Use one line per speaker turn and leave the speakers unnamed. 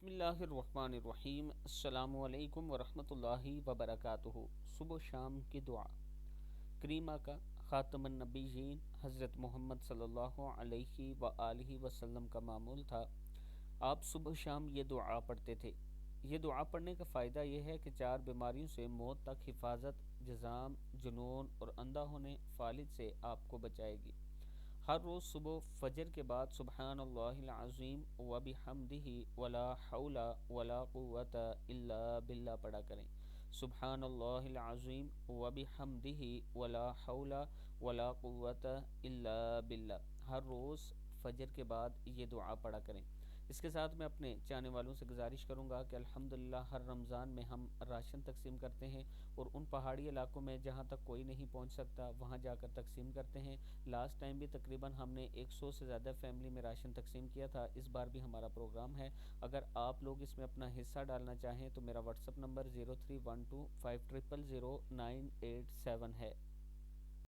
بسم اللہ الرحمن الرحیم۔ السلام علیکم ورحمۃ اللہ وبرکاتہ۔ صبح و شام کی دعا۔ کریمہ کا خاتم النبیین حضرت محمد صلی اللہ علیہ وآلہ وسلم کا معمول تھا، آپ صبح و شام یہ دعا پڑھتے تھے۔ یہ دعا پڑھنے کا فائدہ یہ ہے کہ 4 بیماریوں سے موت تک حفاظت، جذام، جنون اور اندھا ہونے فالج سے آپ کو بچائے گی۔ ہر روز صبح فجر کے بعد سبحان اللہ العظیم و بحمدہ ولا حول ولا قوت الا باللہ پڑھا کریں۔ سبحان اللہ العظیم و بحمدہ ولا حول ولا قوت الا باللہ، ہر روز فجر کے بعد یہ دعا پڑھا کریں۔ اس کے ساتھ میں اپنے چاہنے والوں سے گزارش کروں گا کہ الحمدللہ ہر رمضان میں ہم راشن تقسیم کرتے ہیں، اور ان پہاڑی علاقوں میں جہاں تک کوئی نہیں پہنچ سکتا وہاں جا کر تقسیم کرتے ہیں۔ لاسٹ ٹائم بھی تقریباً ہم نے 100 سے زیادہ فیملی میں راشن تقسیم کیا تھا، اس بار بھی ہمارا پروگرام ہے۔ اگر آپ لوگ اس میں اپنا حصہ ڈالنا چاہیں تو میرا واٹس اپ نمبر 031250000987 ہے۔